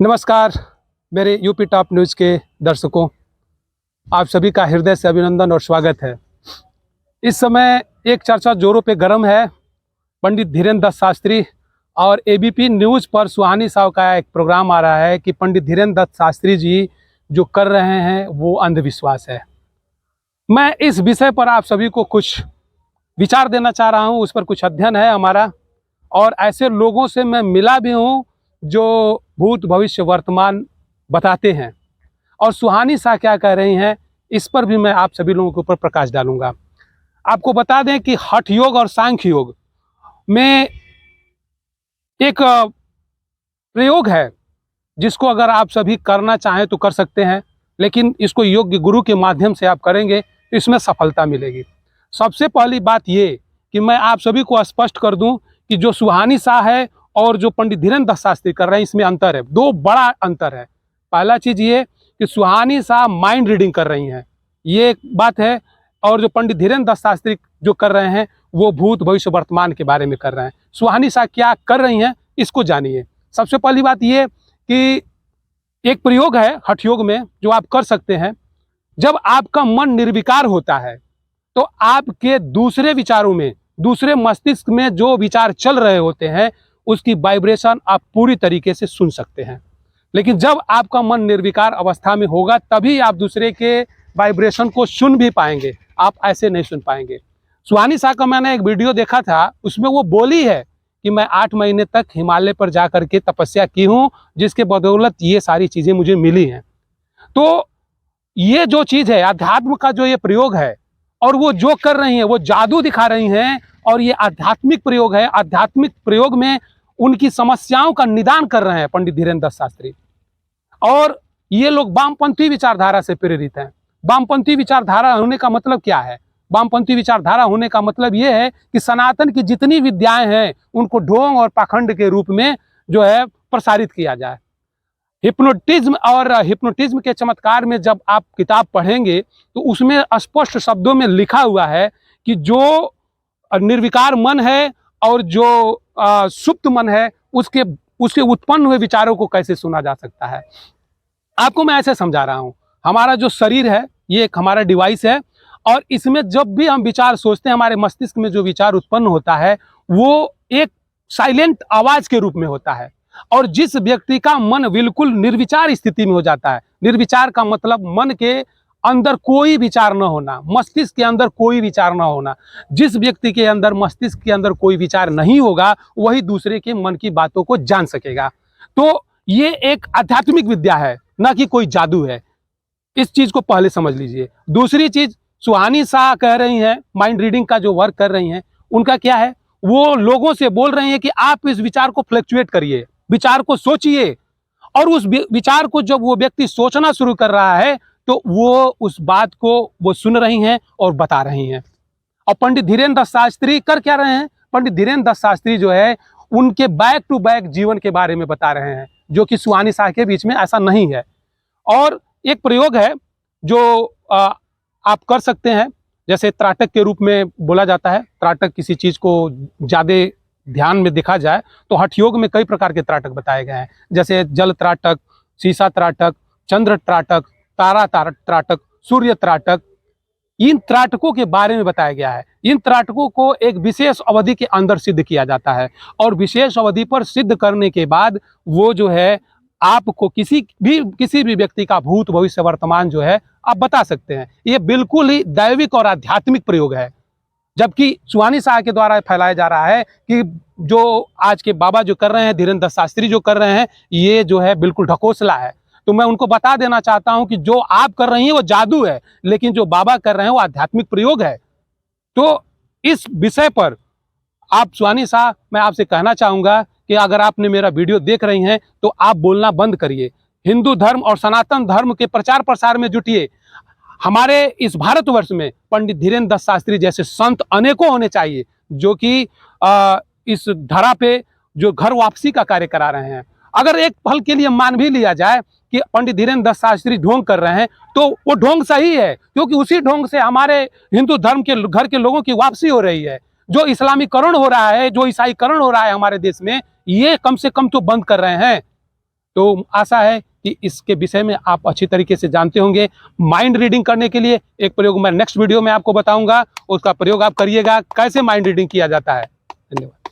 नमस्कार मेरे UP top news के दर्शकों, आप सभी का हृदय से अभिनंदन और स्वागत है। इस समय एक चर्चा जोरों पे गर्म है। पंडित धीरेन्द्र दत्त शास्त्री और एबीपी न्यूज़ पर सुहानी साहब का एक प्रोग्राम आ रहा है कि पंडित धीरेन्द्र दत्त शास्त्री जी जो कर रहे हैं वो अंधविश्वास है। मैं इस विषय पर आप सभी को कुछ विचार देना चाह रहा हूँ। उस पर कुछ अध्ययन है हमारा, और ऐसे लोगों से मैं मिला भी हूँ जो भूत भविष्य वर्तमान बताते हैं, और सुहानी साह क्या कह रही हैं इस पर भी मैं आप सभी लोगों के ऊपर प्रकाश डालूंगा। आपको बता दें कि हठ योग और सांख्य योग में एक प्रयोग है जिसको अगर आप सभी करना चाहें तो कर सकते हैं, लेकिन इसको योग्य गुरु के माध्यम से आप करेंगे तो इसमें सफलता मिलेगी। सबसे पहली बात ये कि मैं आप सभी को स्पष्ट कर दूं कि जो सुहानी साह है और जो पंडित धीरेन्द्र दत्त शास्त्री कर रहे हैं इसमें अंतर है, दो बड़ा अंतर है। पहला चीज ये कि सुहानी साह माइंड रीडिंग कर रही हैं, ये एक बात है, और जो पंडित धीरेन्द्र दत्त शास्त्री जो कर रहे हैं वो भूत भविष्य वर्तमान के बारे में कर रहे हैं। सुहानी साह क्या कर रही हैं इसको जानिए। सबसे पहली बात ये कि एक प्रयोग है हठ योग में जो आप कर सकते हैं। जब आपका मन निर्विकार होता है तो आपके दूसरे विचारों में, दूसरे मस्तिष्क में जो विचार चल रहे होते हैं उसकी वाइब्रेशन आप पूरी तरीके से सुन सकते हैं। लेकिन जब आपका मन निर्विकार अवस्था में होगा तभी आप दूसरे के वाइब्रेशन को सुन भी पाएंगे, आप ऐसे नहीं सुन पाएंगे। सुहानी साह का मैंने एक वीडियो देखा था, उसमें वो बोली है कि मैं 8 महीने तक हिमालय पर जा करके तपस्या की हूँ, जिसके बदौलत ये सारी चीज़ें मुझे मिली हैं। तो ये जो चीज़ है अध्यात्म का जो ये प्रयोग है, और वो जो कर रही हैं वो जादू दिखा रही हैं, और ये आध्यात्मिक प्रयोग है। आध्यात्मिक प्रयोग में उनकी समस्याओं का निदान कर रहे हैं पंडित धीरेन्द्र दत्त शास्त्री, और ये लोग वामपंथी विचारधारा से प्रेरित हैं। वामपंथी विचारधारा होने का मतलब क्या है? वामपंथी विचारधारा होने का मतलब ये है कि सनातन की जितनी विद्याएं हैं उनको ढोंग और पाखंड के रूप में जो है प्रसारित किया जाए। हिप्नोटिज्म के चमत्कार में जब आप किताब पढ़ेंगे तो उसमें स्पष्ट शब्दों में लिखा हुआ है कि जो निर्विकार मन है और जो सुप्त मन है उसके उत्पन्न हुए विचारों को कैसे सुना जा सकता है। आपको मैं ऐसे समझा रहा हूँ, हमारा जो शरीर है ये एक हमारा डिवाइस है, और इसमें जब भी हम विचार सोचते हैं हमारे मस्तिष्क में जो विचार उत्पन्न होता है वो एक साइलेंट आवाज के रूप में होता है। और जिस व्यक्ति का मन बिल्कुल निर्विचार स्थिति में हो जाता है, निर्विचार का मतलब मन के अंदर कोई विचार न होना, मस्तिष्क के अंदर कोई विचार न होना, जिस व्यक्ति के अंदर मस्तिष्क के अंदर कोई विचार नहीं होगा वही दूसरे के मन की बातों को जान सकेगा। तो ये एक आध्यात्मिक विद्या है, ना कि कोई जादू है। इस चीज को पहले समझ लीजिए। दूसरी चीज, सुहानी साह कह रही हैं, माइंड रीडिंग का जो वर्क कर रही हैं, उनका क्या है, वो लोगों से बोल रही हैं कि आप इस विचार को फ्लक्चुएट करिए, विचार को सोचिए, और उस विचार को जब वो व्यक्ति सोचना शुरू कर रहा है तो वो उस बात को वो सुन रही हैं और बता रही हैं। और पंडित धीरेन्द्र दत्त शास्त्री कर क्या रहे हैं? पंडित धीरेन्द्र दत्त शास्त्री जो है उनके बैक टू बैक जीवन के बारे में बता रहे हैं, जो कि सुहानी साह के बीच में ऐसा नहीं है। और एक प्रयोग है जो आप कर सकते हैं, जैसे त्राटक के रूप में बोला जाता है। त्राटक किसी चीज को ज्यादा ध्यान में देखा जाए तो हठ योग में कई प्रकार के त्राटक बताए गए हैं, जैसे जल त्राटक, सीसा त्राटक, चंद्र त्राटक, तारा त्राटक, सूर्य त्राटक। इन त्राटकों के बारे में बताया गया है। इन त्राटकों को एक विशेष अवधि के अंदर सिद्ध किया जाता है, और विशेष अवधि पर सिद्ध करने के बाद वो जो है आपको किसी भी व्यक्ति का भूत भविष्य वर्तमान जो है आप बता सकते हैं। ये बिल्कुल ही दैविक और आध्यात्मिक प्रयोग है, जबकि सुहानी साह के द्वारा फैलाया जा रहा है कि जो आज के बाबा जो कर रहे हैं, धीरेन्द्र दत्त शास्त्री जो कर रहे हैं, ये जो है बिल्कुल ढकोसला है। तो मैं उनको बता देना चाहता हूं कि जो आप कर रही हैं वो जादू है, लेकिन जो बाबा कर रहे हैं वो आध्यात्मिक प्रयोग है। तो इस विषय पर आप सुहानी साह, मैं आपसे कहना चाहूंगा कि अगर आपने मेरा वीडियो देख रही हैं तो आप बोलना बंद करिए, हिंदू धर्म और सनातन धर्म के प्रचार प्रसार में जुटिए। हमारे इस भारतवर्ष में पंडित धीरेन्द्र दत्त शास्त्री जैसे संत अनेकों होने चाहिए जो कि इस धरा पे जो घर वापसी का कार्य करा रहे हैं। अगर एक पल के लिए मान भी लिया जाए कि पंडित धीरेन्द्र दत्त शास्त्री ढोंग कर रहे हैं तो वो ढोंग सही है, क्योंकि उसी ढोंग से हमारे हिंदू धर्म के घर के लोगों की वापसी हो रही है। जो इस्लामीकरण हो रहा है, जो ईसाईकरण हो रहा है हमारे देश में, ये कम से कम तो बंद कर रहे हैं। तो आशा है कि इसके विषय में आप अच्छी तरीके से जानते होंगे। माइंड रीडिंग करने के लिए एक प्रयोग मैं नेक्स्ट वीडियो में आपको बताऊंगा, उसका प्रयोग आप करिएगा, कैसे माइंड रीडिंग किया जाता है। धन्यवाद।